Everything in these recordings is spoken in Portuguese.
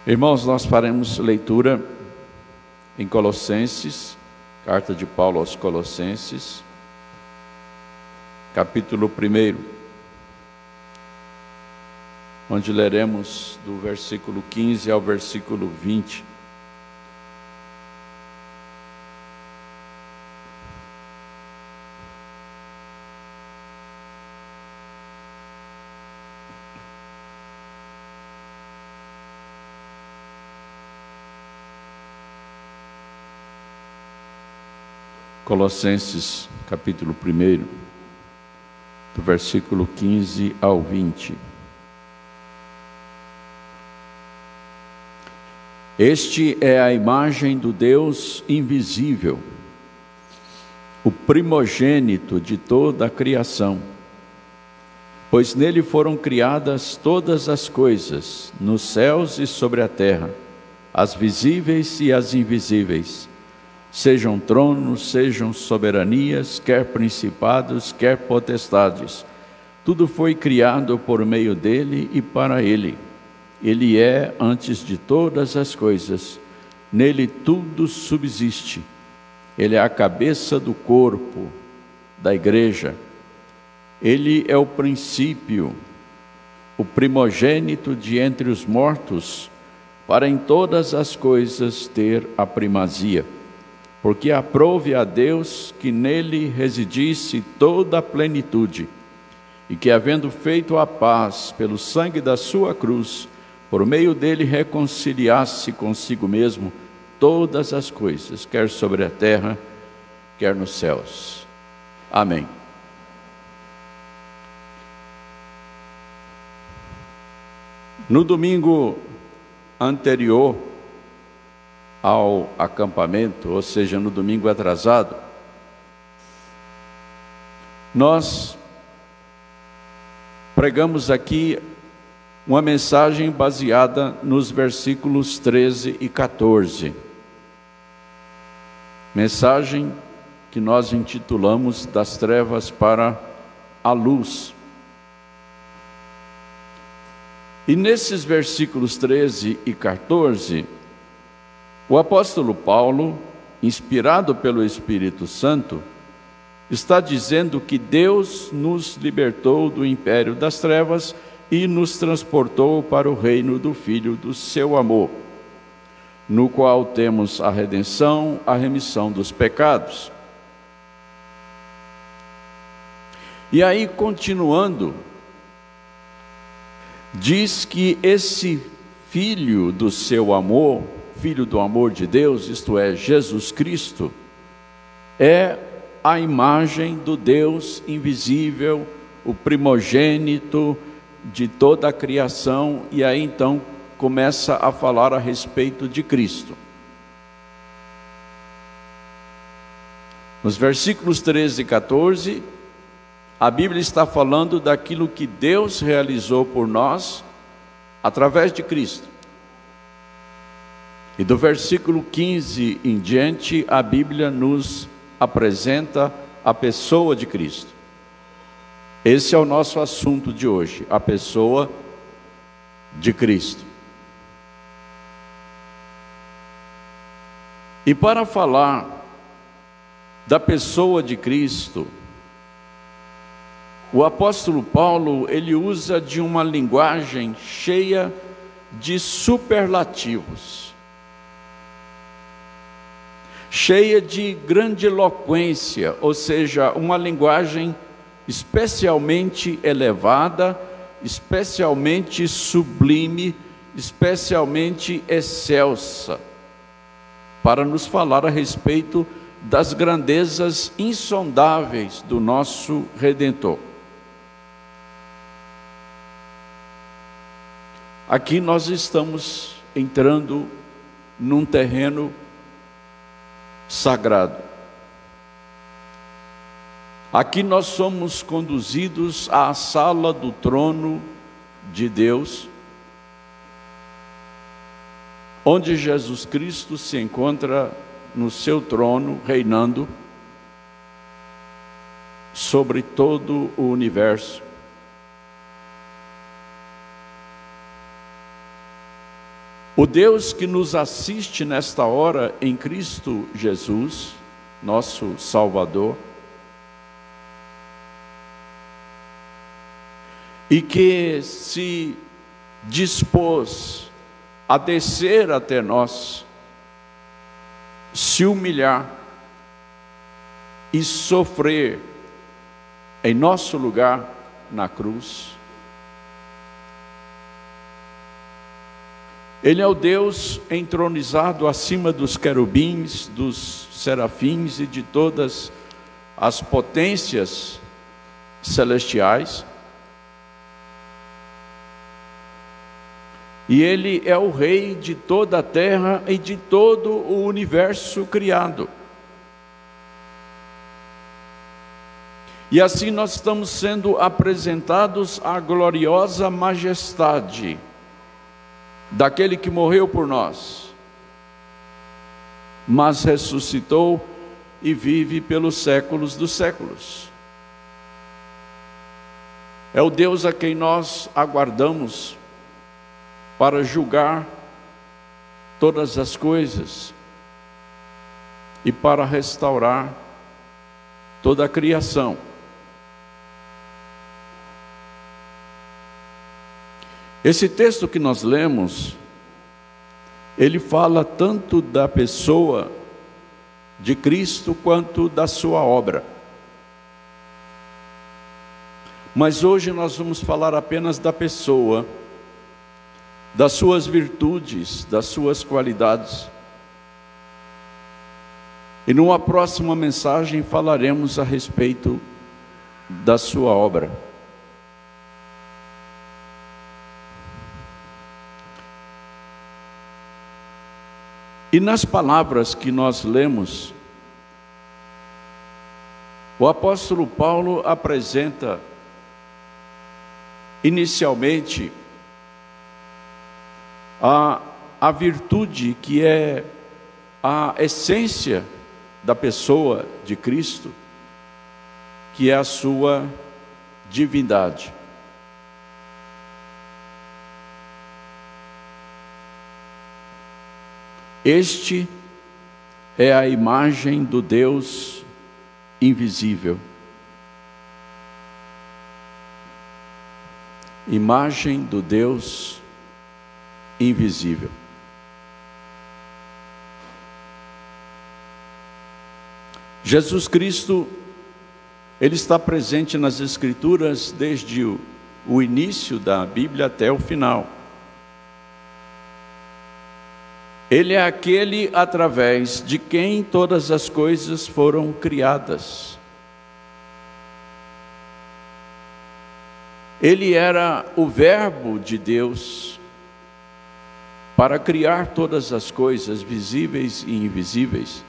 Irmãos, nós faremos leitura em Colossenses, carta de Paulo aos Colossenses, capítulo 1, onde leremos do versículo 15 ao versículo 20. Colossenses, capítulo 1, do versículo 15 ao 20. Este é a imagem do Deus invisível, o primogênito de toda a criação, pois nele foram criadas todas as coisas, nos céus e sobre a terra, as visíveis e as invisíveis, sejam tronos, sejam soberanias, quer principados, quer potestades. Tudo foi criado por meio dele e para ele. Ele é antes de todas as coisas. Nele tudo subsiste. Ele é a cabeça do corpo, da igreja. Ele é o princípio, o primogênito de entre os mortos, para em todas as coisas ter a primazia. Porque aprouve a Deus que nele residisse toda a plenitude, e que, havendo feito a paz pelo sangue da sua cruz, por meio dele reconciliasse consigo mesmo todas as coisas, quer sobre a terra, quer nos céus. Amém. No domingo anterior ao acampamento, ou seja, no domingo atrasado, nós pregamos aqui uma mensagem baseada nos versículos 13 e 14. Mensagem que nós intitulamos Das Trevas para a Luz. E nesses versículos 13 e 14, o apóstolo Paulo, inspirado pelo Espírito Santo, está dizendo que Deus nos libertou do império das trevas e nos transportou para o reino do Filho do seu amor, no qual temos a redenção, a remissão dos pecados. E aí, continuando, diz que esse Filho do seu amor, Filho do amor de Deus, isto é, Jesus Cristo, é a imagem do Deus invisível, o primogênito de toda a criação, e aí então começa a falar a respeito de Cristo. Nos versículos 13 e 14, a Bíblia está falando daquilo que Deus realizou por nós através de Cristo. E do versículo 15 em diante, a Bíblia nos apresenta a pessoa de Cristo. Esse é o nosso assunto de hoje, a pessoa de Cristo. E para falar da pessoa de Cristo, o apóstolo Paulo, ele usa de uma linguagem cheia de superlativos, cheia de grandiloquência, ou seja, uma linguagem especialmente elevada, especialmente sublime, especialmente excelsa, para nos falar a respeito das grandezas insondáveis do nosso Redentor. Aqui nós estamos entrando num terreno sagrado. Aqui nós somos conduzidos à sala do trono de Deus, onde Jesus Cristo se encontra no seu trono, reinando sobre todo o universo. O Deus que nos assiste nesta hora em Cristo Jesus, nosso Salvador, e que se dispôs a descer até nós, se humilhar e sofrer em nosso lugar na cruz. Ele é o Deus entronizado acima dos querubins, dos serafins e de todas as potências celestiais. E Ele é o Rei de toda a terra e de todo o universo criado. E assim nós estamos sendo apresentados à gloriosa majestade daquele que morreu por nós, mas ressuscitou e vive pelos séculos dos séculos. É o Deus a quem nós aguardamos para julgar todas as coisas e para restaurar toda a criação. Esse texto que nós lemos, ele fala tanto da pessoa de Cristo quanto da sua obra. Mas hoje nós vamos falar apenas da pessoa, das suas virtudes, das suas qualidades. E numa próxima mensagem falaremos a respeito da sua obra. E nas palavras que nós lemos, o apóstolo Paulo apresenta inicialmente a virtude que é a essência da pessoa de Cristo, que é a sua divindade. Este é a imagem do Deus invisível. Imagem do Deus invisível. Jesus Cristo, Ele está presente nas Escrituras desde o início da Bíblia até o final. Ele é aquele através de quem todas as coisas foram criadas. Ele era o Verbo de Deus para criar todas as coisas, visíveis e invisíveis.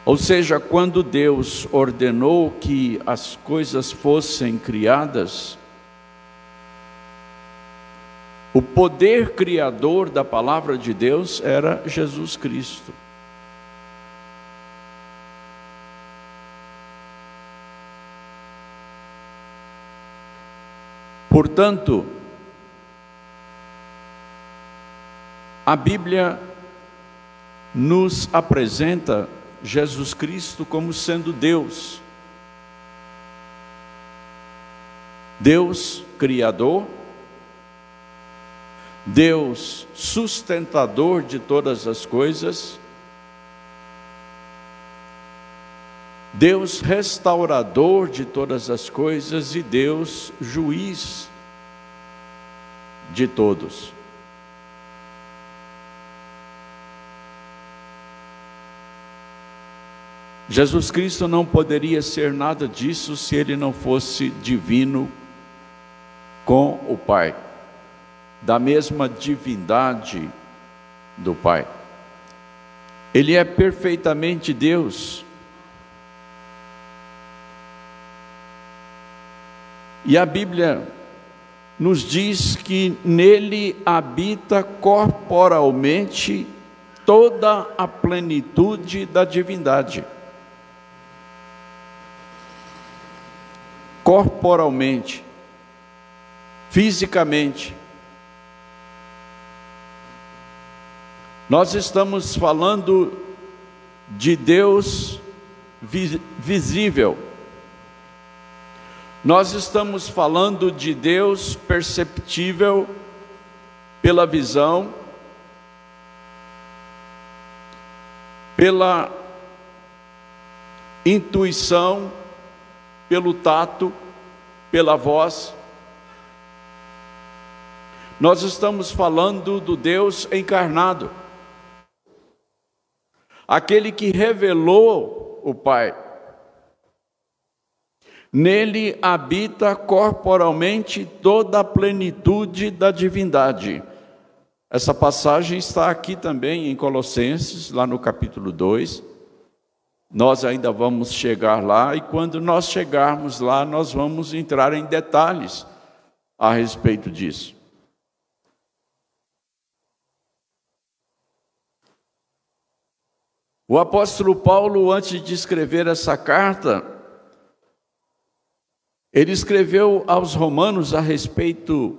Ou seja, quando Deus ordenou que as coisas fossem criadas, o poder criador da palavra de Deus era Jesus Cristo. Portanto, a Bíblia nos apresenta Jesus Cristo como sendo Deus. Deus Criador, Deus sustentador de todas as coisas, Deus restaurador de todas as coisas e Deus juiz de todos. Jesus Cristo não poderia ser nada disso se Ele não fosse divino com o Pai, da mesma divindade do Pai. Ele é perfeitamente Deus. E a Bíblia nos diz que nele habita corporalmente toda a plenitude da divindade. Corporalmente, fisicamente, Nós estamos falando de Deus visível. Nós estamos falando de Deus perceptível pela visão, pela intuição, pelo tato, pela voz. Nós estamos falando do Deus encarnado, aquele que revelou o Pai. Nele habita corporalmente toda a plenitude da divindade. Essa passagem está aqui também em Colossenses, lá no capítulo 2. Nós ainda vamos chegar lá, e quando nós chegarmos lá, nós vamos entrar em detalhes a respeito disso. O apóstolo Paulo, antes de escrever essa carta, ele escreveu aos romanos a respeito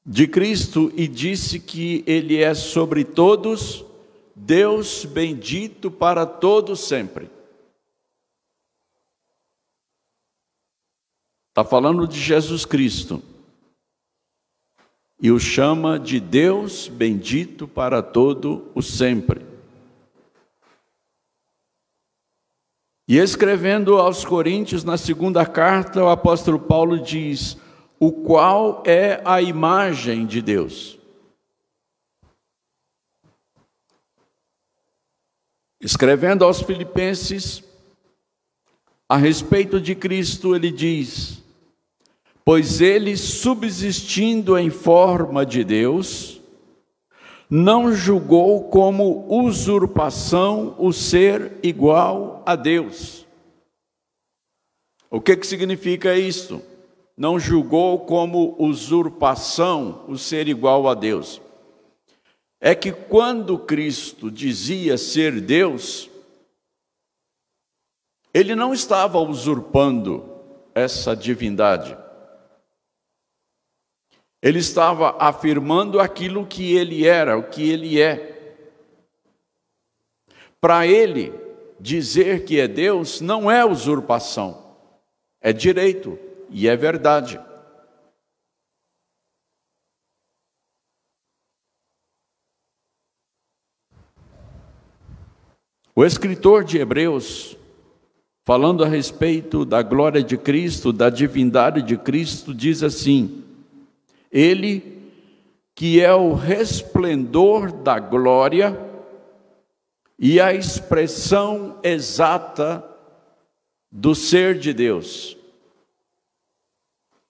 de Cristo e disse que Ele é sobre todos, Deus bendito para todos sempre. Está falando de Jesus Cristo e o chama de Deus bendito para todo o sempre. E escrevendo aos Coríntios, na segunda carta, o apóstolo Paulo diz: o qual é a imagem de Deus. Escrevendo aos Filipenses, a respeito de Cristo, ele diz: pois ele, subsistindo em forma de Deus, não julgou como usurpação o ser igual a Deus. O que significa isso? Não julgou como usurpação o ser igual a Deus. É que quando Cristo dizia ser Deus, ele não estava usurpando essa divindade. Ele estava afirmando aquilo que ele era, o que ele é. Para ele, dizer que é Deus não é usurpação, é direito e é verdade. O escritor de Hebreus, falando a respeito da glória de Cristo, da divindade de Cristo, diz assim: Ele, que é o resplendor da glória e a expressão exata do ser de Deus.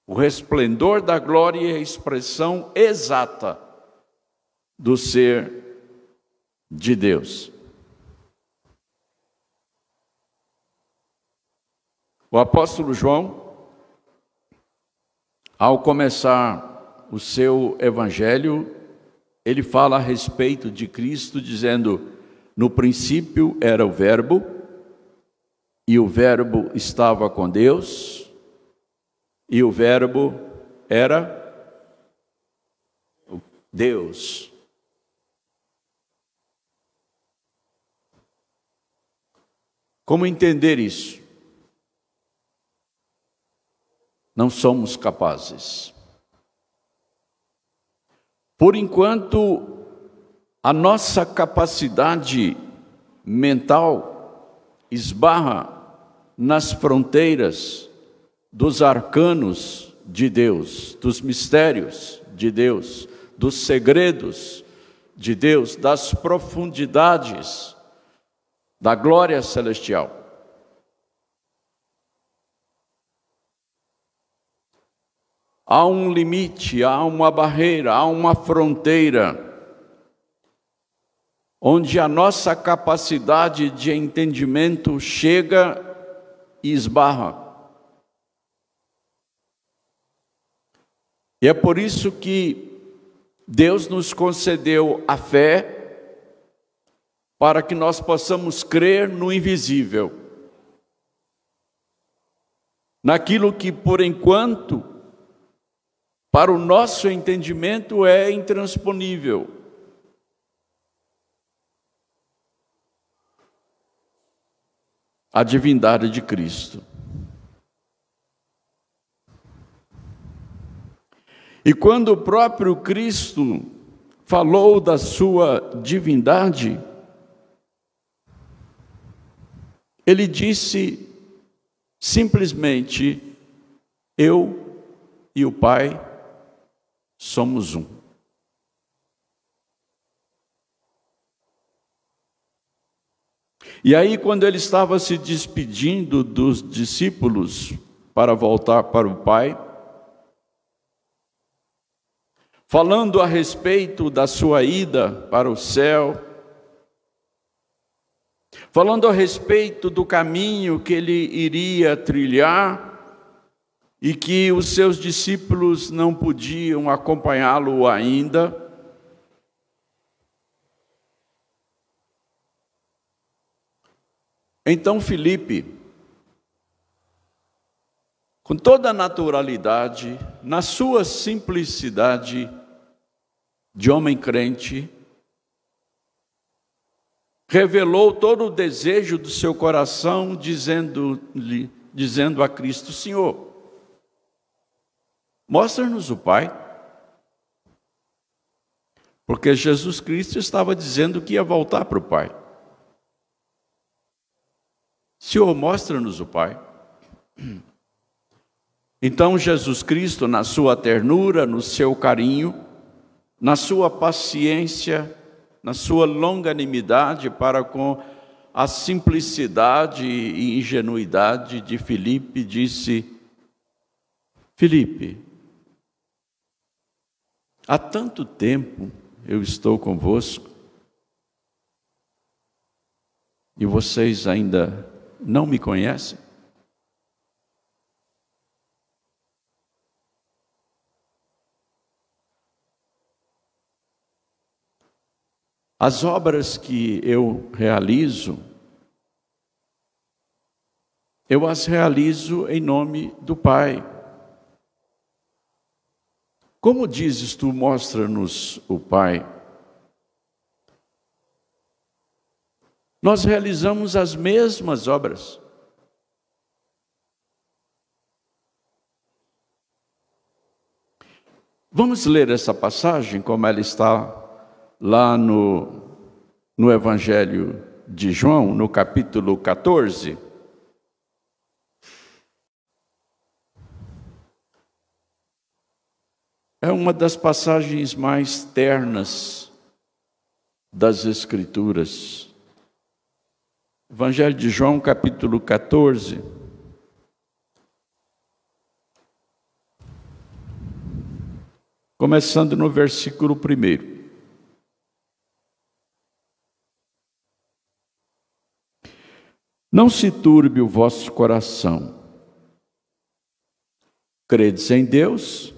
O resplendor da glória e a expressão exata do ser de Deus. O apóstolo João, ao começar o seu evangelho, ele fala a respeito de Cristo, dizendo: no princípio era o Verbo, e o Verbo estava com Deus, e o Verbo era Deus. Como entender isso? Não somos capazes. Por enquanto, a nossa capacidade mental esbarra nas fronteiras dos arcanos de Deus, dos mistérios de Deus, dos segredos de Deus, das profundidades da glória celestial. Há um limite, há uma barreira, há uma fronteira, onde a nossa capacidade de entendimento chega e esbarra. E é por isso que Deus nos concedeu a fé, para que nós possamos crer no invisível, naquilo que por enquanto, para o nosso entendimento, é intransponível, a divindade de Cristo. E quando o próprio Cristo falou da sua divindade, ele disse simplesmente: eu e o Pai somos um. E aí, quando ele estava se despedindo dos discípulos para voltar para o Pai, falando a respeito da sua ida para o céu, falando a respeito do caminho que ele iria trilhar e que os seus discípulos não podiam acompanhá-lo ainda, então Filipe, com toda a naturalidade, na sua simplicidade de homem crente, revelou todo o desejo do seu coração, dizendo a Cristo: Senhor, mostra-nos o Pai. Porque Jesus Cristo estava dizendo que ia voltar para o Pai. Senhor, mostra-nos o Pai. Então Jesus Cristo, na sua ternura, no seu carinho, na sua paciência, na sua longanimidade para com a simplicidade e ingenuidade de Filipe, disse: Filipe, há tanto tempo eu estou convosco e vocês ainda não me conhecem? As obras que eu realizo, eu as realizo em nome do Pai. Como dizes tu, mostra-nos o Pai? Nós realizamos as mesmas obras. Vamos ler essa passagem como ela está lá no Evangelho de João, no capítulo 14. É uma das passagens mais ternas das Escrituras. Evangelho de João, capítulo 14. Começando no versículo 1. Não se turbe o vosso coração. Credes em Deus,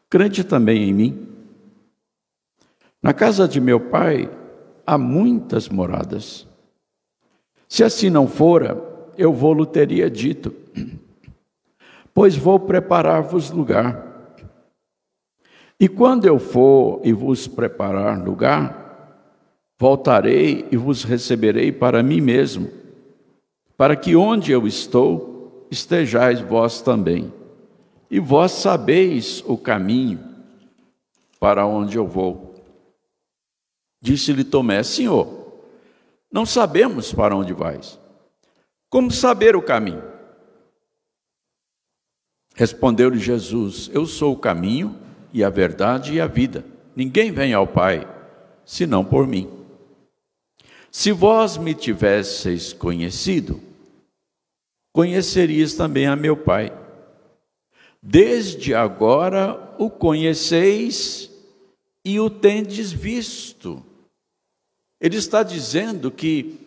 crede também em mim. Na casa de meu Pai há muitas moradas. Se assim não fora, eu vou-lo teria dito, pois vou preparar-vos lugar. E quando eu for e vos preparar lugar, voltarei e vos receberei para mim mesmo, para que onde eu estou, estejais vós também. E vós sabeis o caminho para onde eu vou. Disse-lhe Tomé: Senhor, não sabemos para onde vais. Como saber o caminho? Respondeu-lhe Jesus: Eu sou o caminho e a verdade e a vida. Ninguém vem ao Pai, senão por mim. Se vós me tivesseis conhecido, conhecerias também a meu Pai. Desde agora o conheceis e o tendes visto. Ele está dizendo que,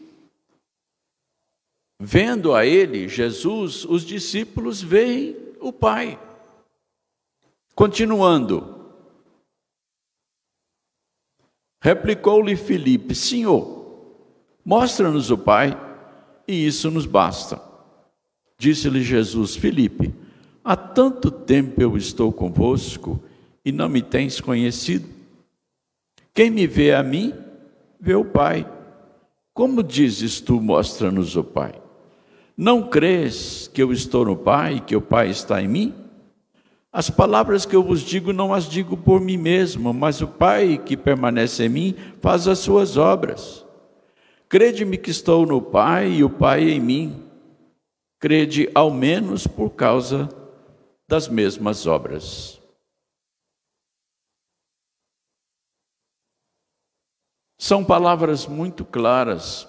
vendo a ele, Jesus, os discípulos veem o Pai. Continuando, replicou-lhe Filipe: Senhor, mostra-nos o Pai, e isso nos basta. Disse-lhe Jesus: Filipe, há tanto tempo eu estou convosco e não me tens conhecido? Quem me vê a mim, vê o Pai. Como dizes tu, mostra-nos o Pai? Não crês que eu estou no Pai, que o Pai está em mim? As palavras que eu vos digo, não as digo por mim mesmo, mas o Pai que permanece em mim faz as suas obras. Crede-me que estou no Pai e o Pai em mim. Crede ao menos por causa das mesmas obras. São palavras muito claras,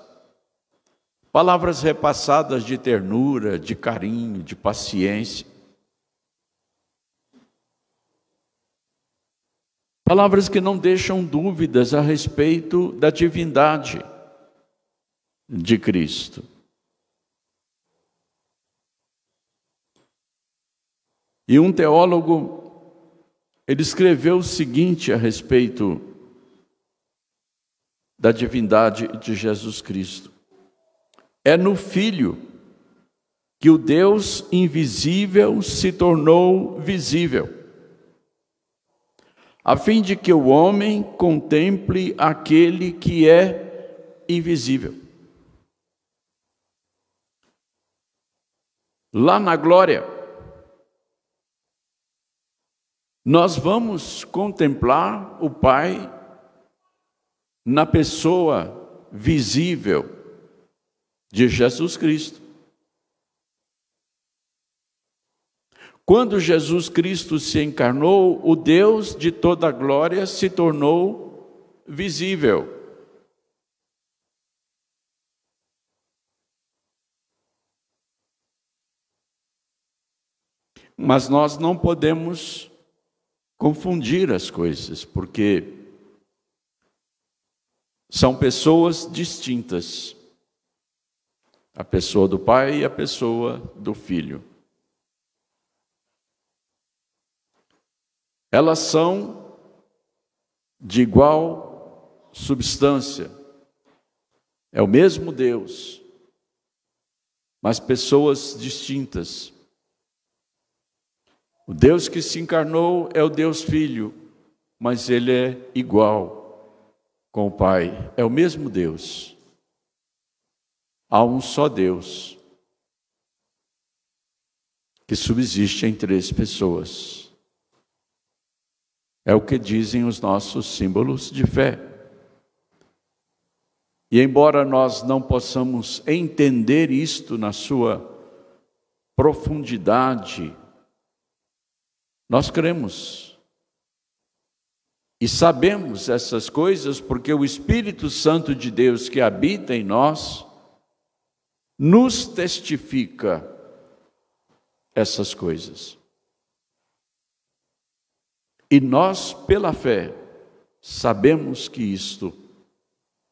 palavras repassadas de ternura, de carinho, de paciência. Palavras que não deixam dúvidas a respeito da divindade de Cristo. E um teólogo, ele escreveu o seguinte a respeito da divindade de Jesus Cristo: é no Filho que o Deus invisível se tornou visível, a fim de que o homem contemple aquele que é invisível. Lá na glória, nós vamos contemplar o Pai na pessoa visível de Jesus Cristo. Quando Jesus Cristo se encarnou, o Deus de toda a glória se tornou visível. Mas nós não podemos confundir as coisas, porque são pessoas distintas. A pessoa do Pai e a pessoa do Filho. Elas são de igual substância. É o mesmo Deus, mas pessoas distintas. O Deus que se encarnou é o Deus Filho, mas Ele é igual com o Pai. É o mesmo Deus. Há um só Deus que subsiste em três pessoas. É o que dizem os nossos símbolos de fé. E embora nós não possamos entender isto na sua profundidade, nós cremos e sabemos essas coisas porque o Espírito Santo de Deus que habita em nós nos testifica essas coisas. E nós, pela fé, sabemos que isto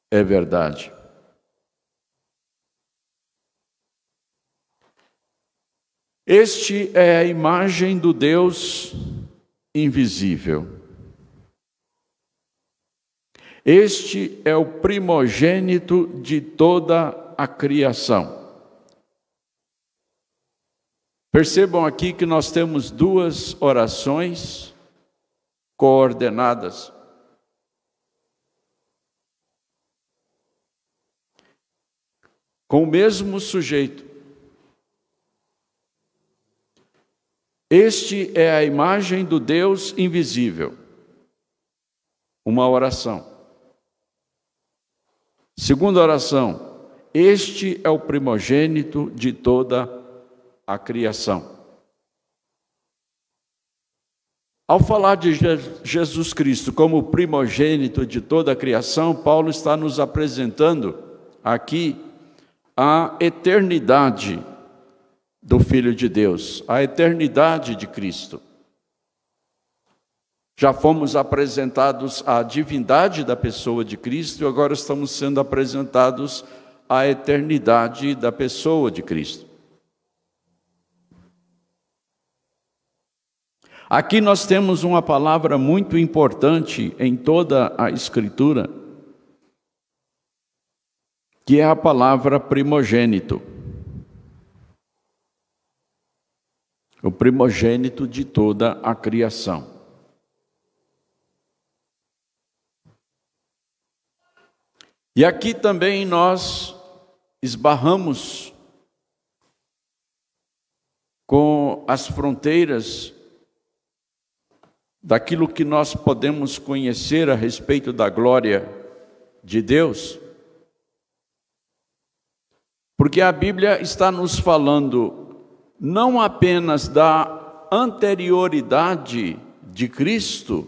é verdade. Este é a imagem do Deus invisível. Este é o primogênito de toda a criação. Percebam aqui que nós temos duas orações coordenadas. Com o mesmo sujeito. Este é a imagem do Deus invisível. Uma oração. Segunda oração. Este é o primogênito de toda a criação. Ao falar de Jesus Cristo como primogênito de toda a criação, Paulo está nos apresentando aqui a eternidade do Filho de Deus, a eternidade de Cristo. Já fomos apresentados à divindade da pessoa de Cristo e agora estamos sendo apresentados à eternidade da pessoa de Cristo. Aqui nós temos uma palavra muito importante em toda a Escritura, que é a palavra primogênito. O primogênito de toda a criação. E aqui também nós esbarramos com as fronteiras daquilo que nós podemos conhecer a respeito da glória de Deus, porque a Bíblia está nos falando não apenas da anterioridade de Cristo,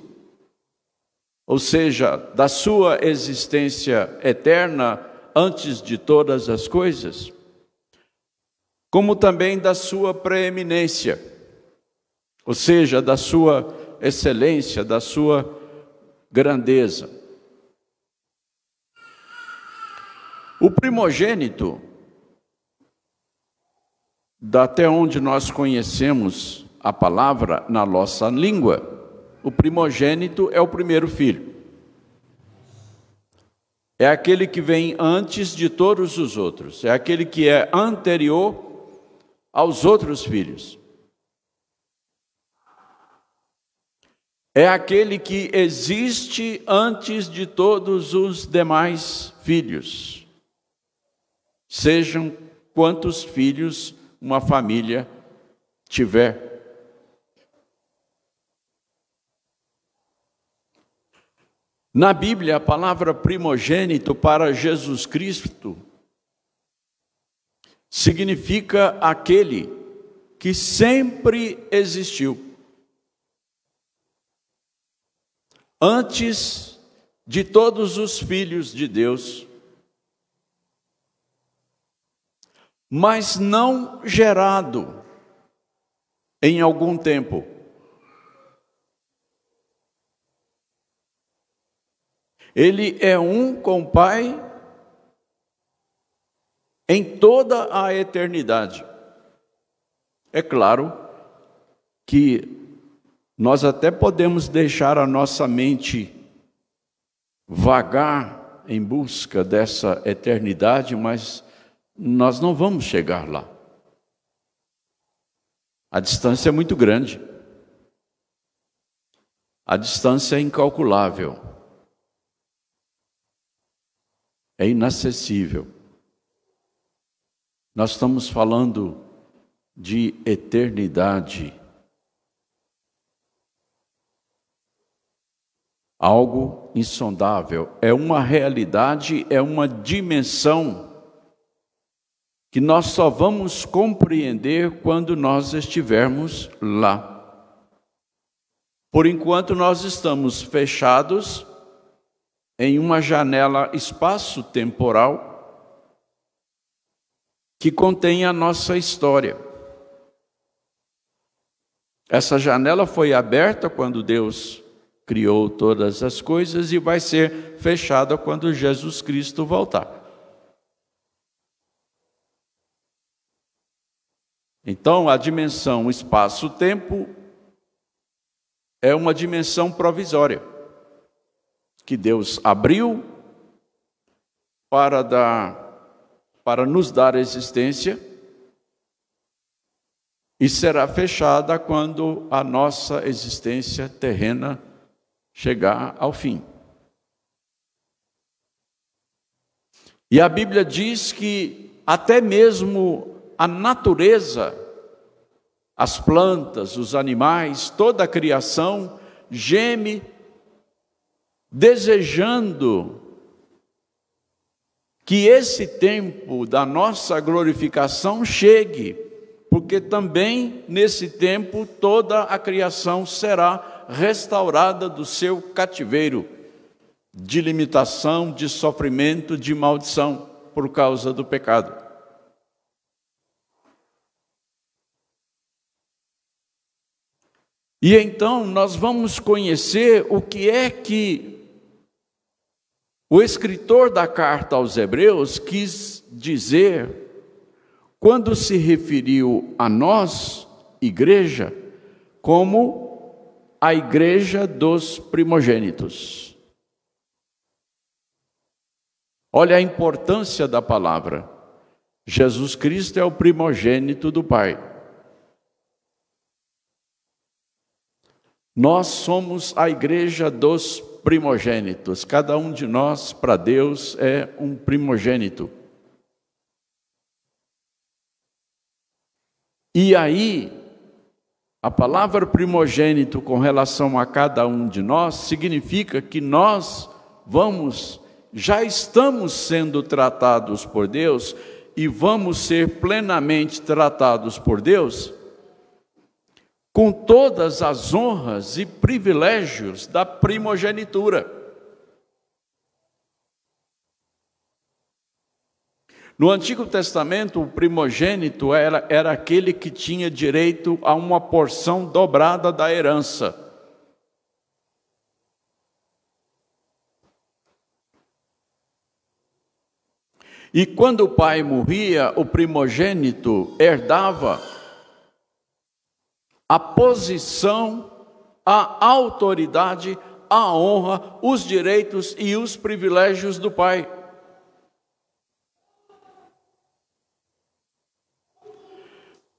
ou seja, da sua existência eterna antes de todas as coisas, como também da sua preeminência, ou seja, da sua excelência, da sua grandeza. O primogênito, até onde nós conhecemos a palavra na nossa língua, o primogênito é o primeiro filho. É aquele que vem antes de todos os outros, é aquele que é anterior aos outros filhos. É aquele que existe antes de todos os demais filhos, sejam quantos filhos uma família tiver. Na Bíblia, a palavra primogênito para Jesus Cristo significa aquele que sempre existiu, antes de todos os filhos de Deus, mas não gerado em algum tempo. Ele é um com o Pai em toda a eternidade. É claro que nós até podemos deixar a nossa mente vagar em busca dessa eternidade, mas nós não vamos chegar lá. A distância é muito grande. A distância é incalculável. É inacessível. Nós estamos falando de eternidade. Algo insondável. É uma realidade, é uma dimensão que nós só vamos compreender quando nós estivermos lá. Por enquanto, nós estamos fechados em uma janela espaço-temporal que contém a nossa história. Essa janela foi aberta quando Deus criou todas as coisas e vai ser fechada quando Jesus Cristo voltar. Então, a dimensão espaço-tempo é uma dimensão provisória que Deus abriu para nos dar existência e será fechada quando a nossa existência terrena chegar ao fim. E a Bíblia diz que até mesmo a natureza, as plantas, os animais, toda a criação geme desejando que esse tempo da nossa glorificação chegue, porque também nesse tempo toda a criação será restaurada do seu cativeiro de limitação, de sofrimento, de maldição por causa do pecado. E então nós vamos conhecer o que é que o escritor da carta aos Hebreus quis dizer quando se referiu a nós, igreja, como a igreja dos primogênitos. Olha a importância da palavra. Jesus Cristo é o primogênito do Pai. Nós somos a igreja dos primogênitos. Cada um de nós, para Deus, é um primogênito. E aí, a palavra primogênito com relação a cada um de nós significa que nós já estamos sendo tratados por Deus e vamos ser plenamente tratados por Deus com todas as honras e privilégios da primogenitura. No Antigo Testamento, o primogênito era aquele que tinha direito a uma porção dobrada da herança. E quando o pai morria, o primogênito herdava a posição, a autoridade, a honra, os direitos e os privilégios do pai.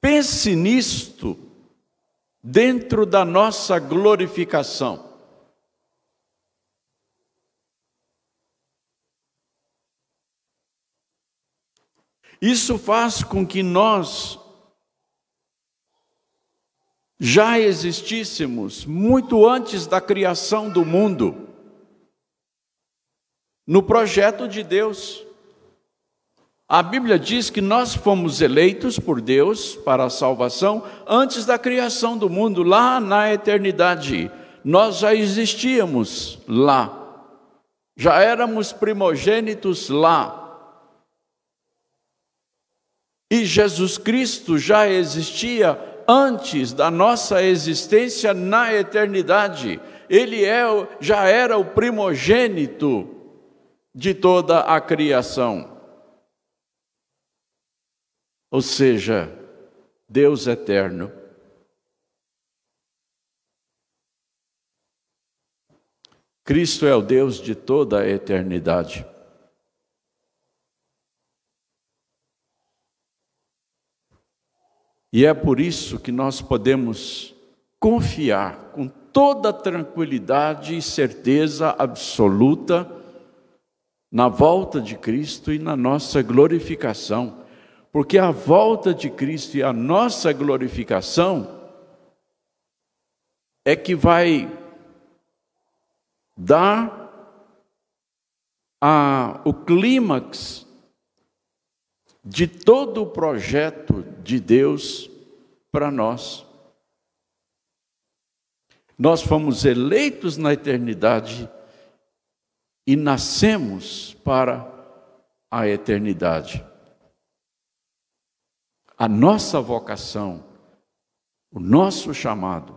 Pense nisto dentro da nossa glorificação. Isso faz com que nós já existíssemos muito antes da criação do mundo, no projeto de Deus. A Bíblia diz que nós fomos eleitos por Deus para a salvação antes da criação do mundo, lá na eternidade. Nós já existíamos lá, já éramos primogênitos lá. E Jesus Cristo já existia antes da nossa existência na eternidade. Ele já era o primogênito de toda a criação. Ou seja, Deus eterno. Cristo é o Deus de toda a eternidade. E é por isso que nós podemos confiar com toda tranquilidade e certeza absoluta na volta de Cristo e na nossa glorificação. Porque a volta de Cristo e a nossa glorificação é que vai dar o clímax de todo o projeto de Deus para nós. Nós fomos eleitos na eternidade e nascemos para a eternidade. A nossa vocação, o nosso chamado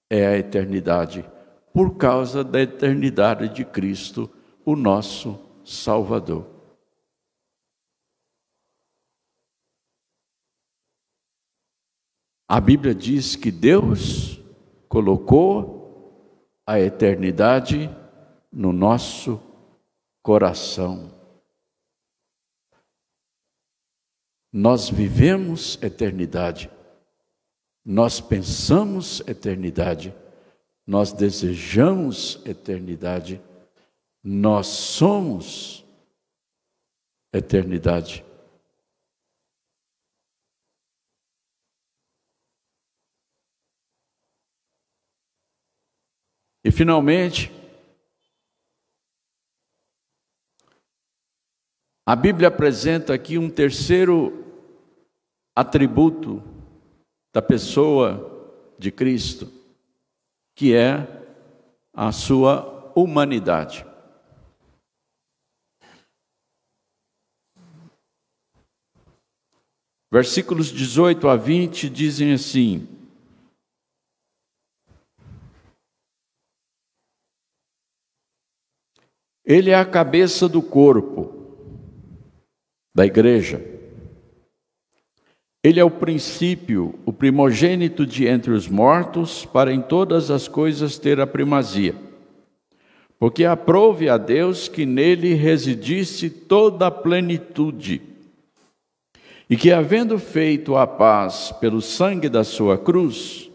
é a eternidade, por causa da eternidade de Cristo, o nosso Salvador. A Bíblia diz que Deus colocou a eternidade no nosso coração. Nós vivemos eternidade, nós pensamos eternidade, nós desejamos eternidade, nós somos eternidade. E finalmente, a Bíblia apresenta aqui um terceiro atributo da pessoa de Cristo, que é a sua humanidade. Versículos 18 a 20 dizem assim: Ele é a cabeça do corpo, da igreja. Ele é o princípio, o primogênito de entre os mortos, para em todas as coisas ter a primazia. Porque aprouve a Deus que nele residisse toda a plenitude, e que, havendo feito a paz pelo sangue da sua cruz,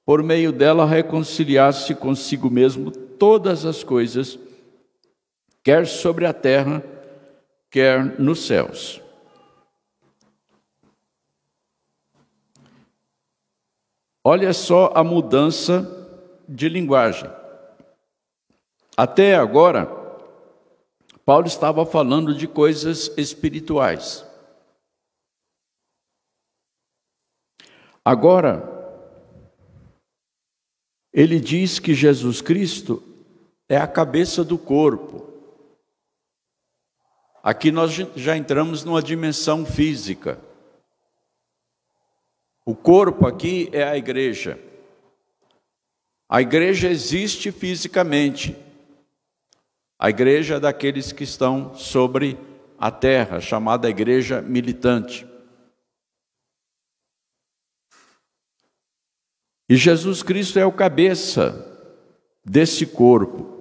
por meio dela reconciliasse consigo mesmo todas as coisas, quer sobre a terra, quer nos céus. Olha só a mudança de linguagem. Até agora, Paulo estava falando de coisas espirituais. Agora, ele diz que Jesus Cristo é a cabeça do corpo. Aqui nós já entramos numa dimensão física. O corpo aqui é a igreja. A igreja existe fisicamente. A igreja é daqueles que estão sobre a terra, chamada igreja militante. E Jesus Cristo é o cabeça desse corpo.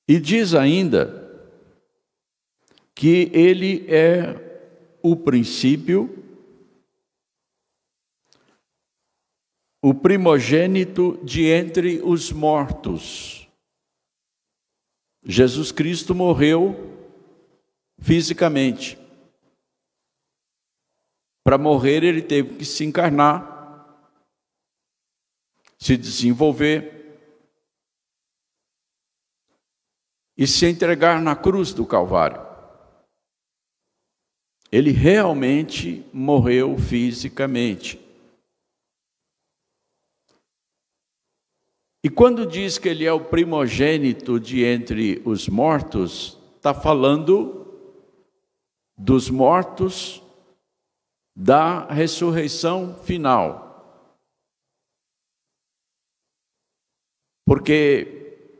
E diz ainda que ele é o princípio, o primogênito de entre os mortos. Jesus Cristo morreu fisicamente. Para morrer, ele teve que se encarnar, se desenvolver e se entregar na cruz do Calvário. Ele realmente morreu fisicamente. E quando diz que ele é o primogênito de entre os mortos, está falando dos mortos da ressurreição final. Porque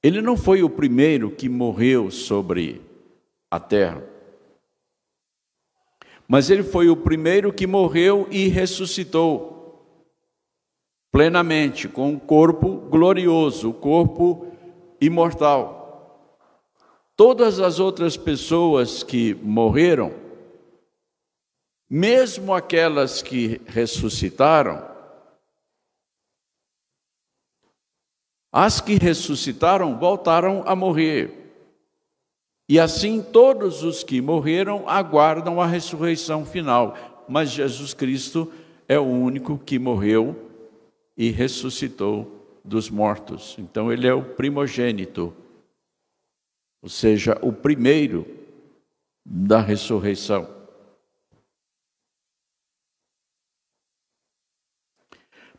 ele não foi o primeiro que morreu sobre a terra, mas ele foi o primeiro que morreu e ressuscitou plenamente, com um corpo glorioso, o corpo imortal. Todas as outras pessoas que morreram, mesmo aquelas que ressuscitaram, as que ressuscitaram voltaram a morrer. E assim todos os que morreram aguardam a ressurreição final. Mas Jesus Cristo é o único que morreu e ressuscitou dos mortos. Então ele é o primogênito, ou seja, o primeiro da ressurreição.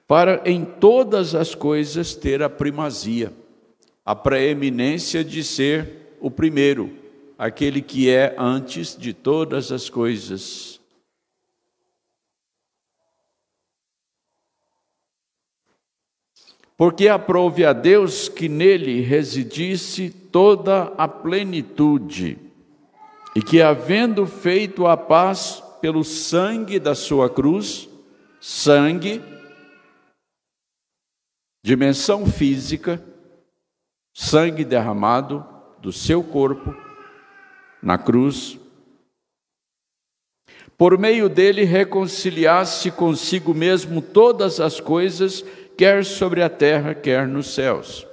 Para em todas as coisas ter a primazia, a preeminência de ser o primeiro, aquele que é antes de todas as coisas. Porque aprouve a Deus que nele residisse toda a plenitude, e que, havendo feito a paz pelo sangue da sua cruz, sangue, dimensão física, sangue derramado do seu corpo na cruz, por meio dele reconciliasse consigo mesmo todas as coisas, quer sobre a terra, quer nos céus.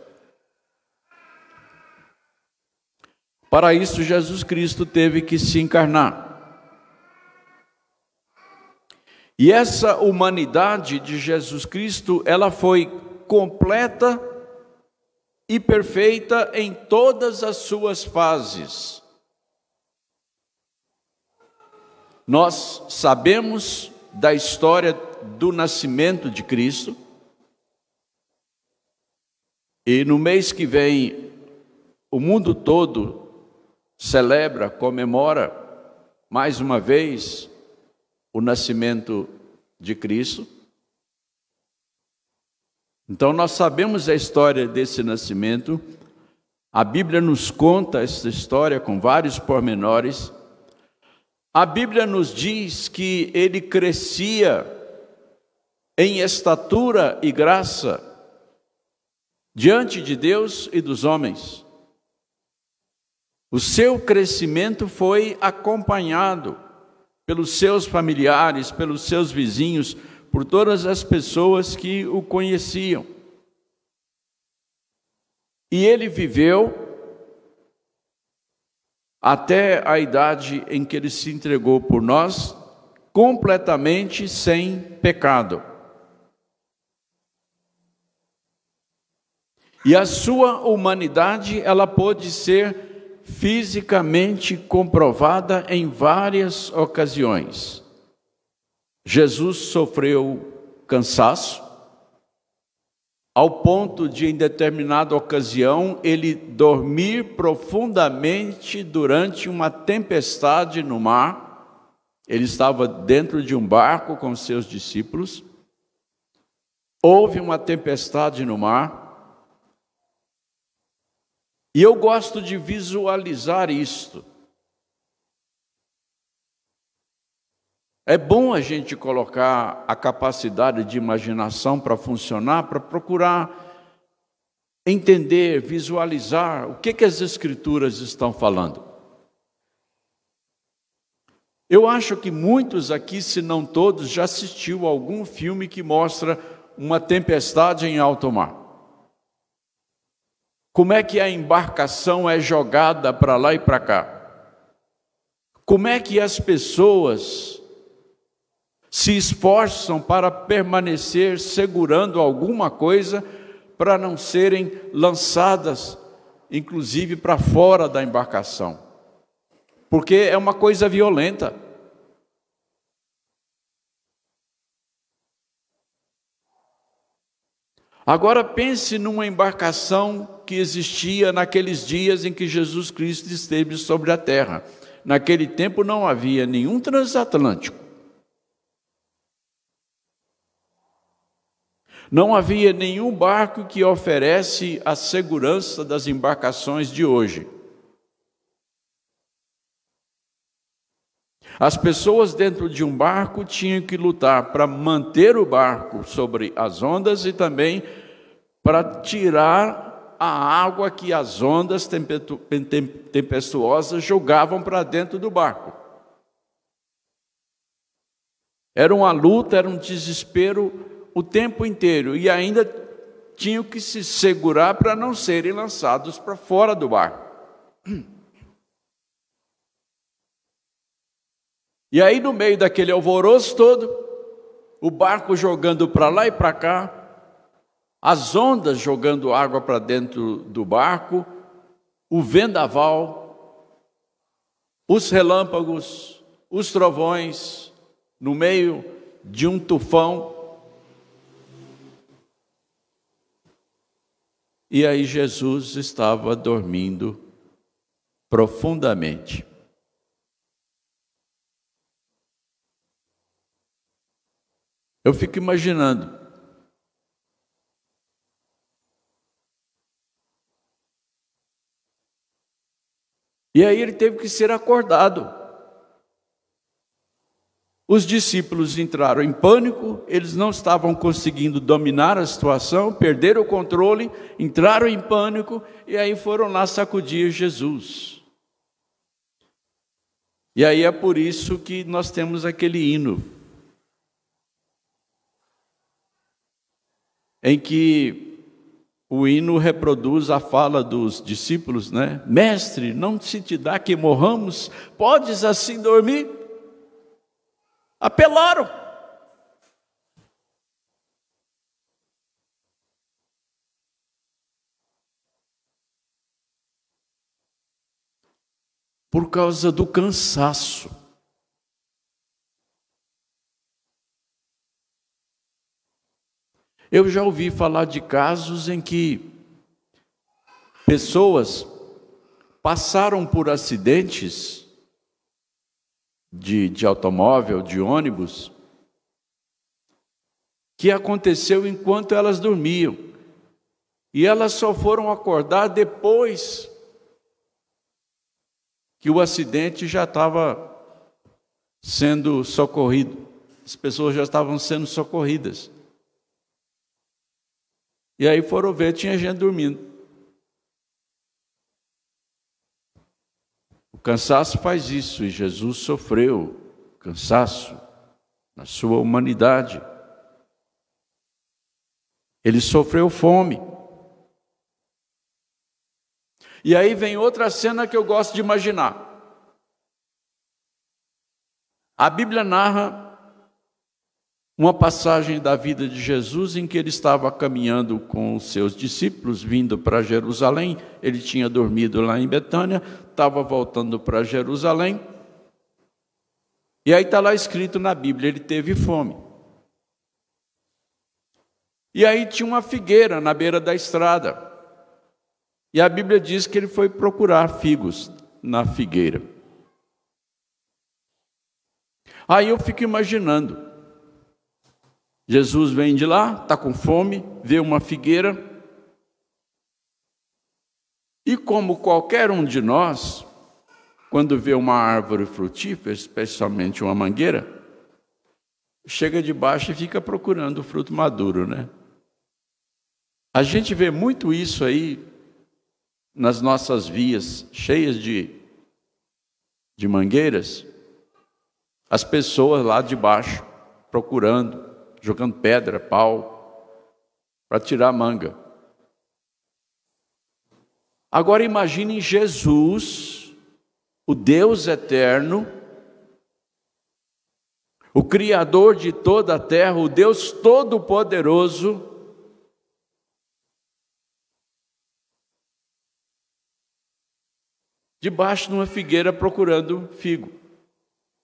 Para isso, Jesus Cristo teve que se encarnar. E essa humanidade de Jesus Cristo, ela foi completa e perfeita em todas as suas fases. Nós sabemos da história do nascimento de Cristo, e no mês que vem o mundo todo celebra, comemora mais uma vez o nascimento de Cristo. Então nós sabemos a história desse nascimento, a Bíblia nos conta essa história com vários pormenores. A Bíblia nos diz que ele crescia em estatura e graça diante de Deus e dos homens. O seu crescimento foi acompanhado pelos seus familiares, pelos seus vizinhos, por todas as pessoas que o conheciam. E ele viveu até a idade em que ele se entregou por nós, completamente sem pecado. E a sua humanidade, ela pôde ser fisicamente comprovada em várias ocasiões. Jesus sofreu cansaço, ao ponto de, em determinada ocasião, ele dormir profundamente durante uma tempestade no mar. Ele estava dentro de um barco com seus discípulos. Houve uma tempestade no mar. E eu gosto de visualizar isto. É bom a gente colocar a capacidade de imaginação para funcionar, para procurar entender, visualizar o que as Escrituras estão falando. Eu acho que muitos aqui, se não todos, já assistiu a algum filme que mostra uma tempestade em alto mar. Como é que a embarcação é jogada para lá e para cá? Como é que as pessoas se esforçam para permanecer segurando alguma coisa para não serem lançadas, inclusive para fora da embarcação? Porque é uma coisa violenta. Agora pense numa embarcação que existia naqueles dias em que Jesus Cristo esteve sobre a terra. Naquele tempo não havia nenhum transatlântico. Não havia nenhum barco que oferece a segurança das embarcações de hoje. As pessoas dentro de um barco tinham que lutar para manter o barco sobre as ondas e também para tirar a água que as ondas tempestuosas jogavam para dentro do barco. Era uma luta, era um desespero o tempo inteiro, e ainda tinham que se segurar para não serem lançados para fora do barco. E aí, no meio daquele alvoroço todo, o barco jogando para lá e para cá, as ondas jogando água para dentro do barco, o vendaval, os relâmpagos, os trovões, no meio de um tufão. E aí Jesus estava dormindo profundamente. Eu fico imaginando. E aí ele teve que ser acordado. Os discípulos entraram em pânico, eles não estavam conseguindo dominar a situação, perderam o controle, entraram em pânico e aí foram lá sacudir Jesus. E aí é por isso que nós temos aquele hino, em que o hino reproduz a fala dos discípulos, né? Mestre, não se te dá que morramos? Podes assim dormir? Apelaram. Por causa do cansaço. Eu já ouvi falar de casos em que pessoas passaram por acidentes de automóvel, de ônibus, que aconteceu enquanto elas dormiam. E elas só foram acordar depois que o acidente já estava sendo socorrido. As pessoas já estavam sendo socorridas. E aí foram ver, tinha gente dormindo. O cansaço faz isso, e Jesus sofreu cansaço na sua humanidade. Ele sofreu fome. E aí vem outra cena que eu gosto de imaginar. A Bíblia narra uma passagem da vida de Jesus em que ele estava caminhando com os seus discípulos, vindo para Jerusalém. Ele tinha dormido lá em Betânia, estava voltando para Jerusalém. E aí está lá escrito na Bíblia, ele teve fome. E aí tinha uma figueira na beira da estrada. E a Bíblia diz que ele foi procurar figos na figueira. Aí eu fico imaginando, Jesus vem de lá, está com fome, vê uma figueira, e como qualquer um de nós, quando vê uma árvore frutífera, especialmente uma mangueira, chega debaixo e fica procurando o fruto maduro, né? A gente vê muito isso aí nas nossas vias cheias de mangueiras, as pessoas lá de baixo procurando, jogando pedra, pau, para tirar manga. Agora imagine Jesus, o Deus eterno, o Criador de toda a terra, o Deus Todo-Poderoso, debaixo de uma figueira procurando figo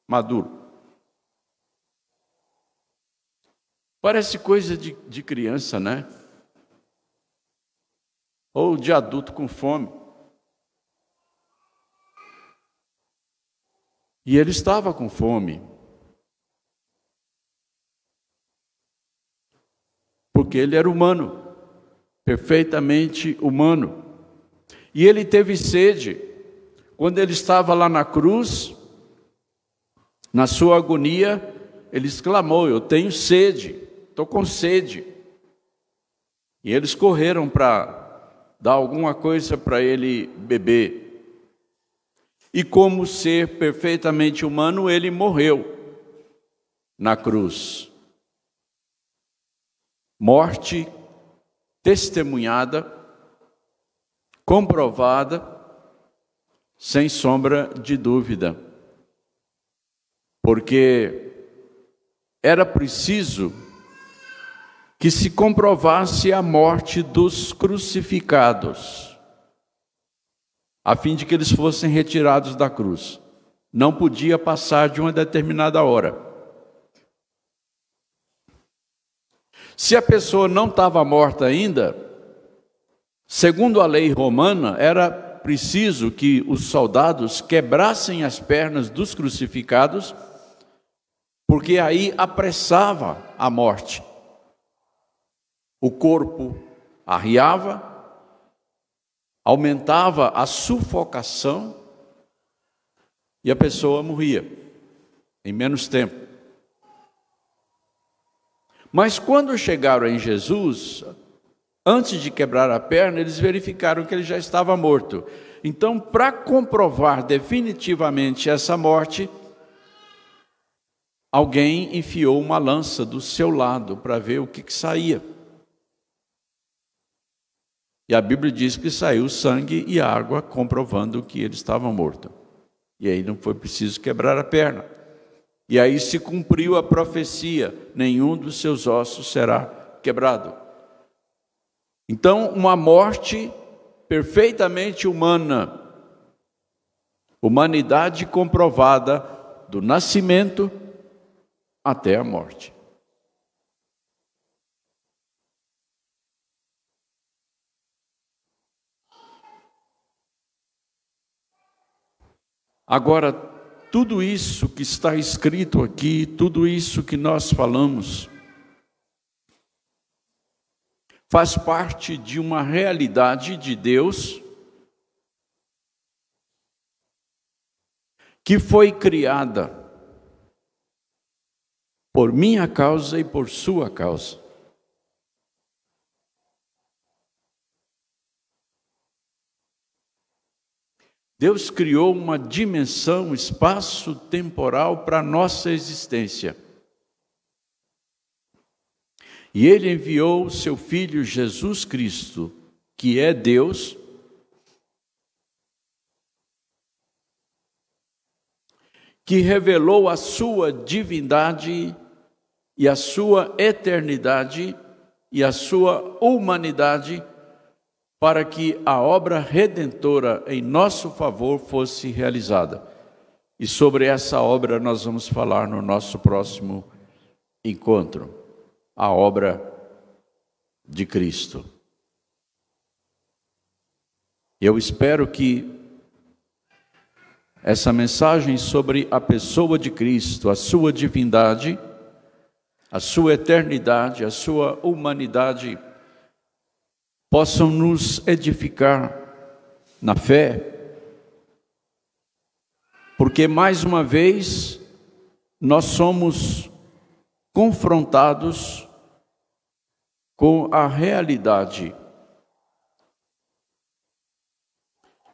maduro. Parece coisa de criança, né? Ou de adulto com fome. E ele estava com fome. Porque ele era humano, perfeitamente humano. E ele teve sede. Quando ele estava lá na cruz, na sua agonia, ele exclamou: eu tenho sede, estou com sede. E eles correram para dar alguma coisa para ele beber. E como ser perfeitamente humano, ele morreu na cruz. Morte testemunhada, comprovada, sem sombra de dúvida, porque era preciso que se comprovasse a morte dos crucificados, a fim de que eles fossem retirados da cruz. Não podia passar de uma determinada hora. Se a pessoa não estava morta ainda, segundo a lei romana, era preciso que os soldados quebrassem as pernas dos crucificados, porque aí apressava a morte. O corpo arriava, aumentava a sufocação e a pessoa morria em menos tempo. Mas quando chegaram em Jesus, antes de quebrar a perna, eles verificaram que ele já estava morto. Então, para comprovar definitivamente essa morte, alguém enfiou uma lança do seu lado para ver o que saía. E a Bíblia diz que saiu sangue e água, comprovando que ele estava morto. E aí não foi preciso quebrar a perna. E aí se cumpriu a profecia: nenhum dos seus ossos será quebrado. Então, uma morte perfeitamente humana, humanidade comprovada do nascimento até a morte. Agora, tudo isso que está escrito aqui, tudo isso que nós falamos, faz parte de uma realidade de Deus que foi criada por minha causa e por sua causa. Deus criou uma dimensão espaço-temporal para a nossa existência. E Ele enviou o seu Filho Jesus Cristo, que é Deus, que revelou a sua divindade e a sua eternidade e a sua humanidade para que a obra redentora em nosso favor fosse realizada. E sobre essa obra nós vamos falar no nosso próximo encontro, a obra de Cristo. Eu espero que essa mensagem sobre a pessoa de Cristo, a sua divindade, a sua eternidade, a sua humanidade, possam nos edificar na fé, porque mais uma vez nós somos confrontados com a realidade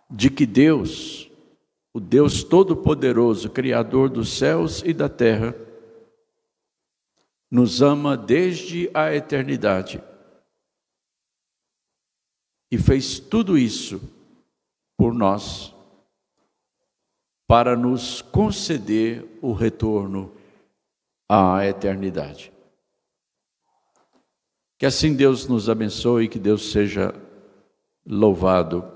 de que Deus, o Deus Todo-Poderoso, Criador dos céus e da terra, nos ama desde a eternidade e fez tudo isso por nós para nos conceder o retorno à eternidade. Que assim Deus nos abençoe e que Deus seja louvado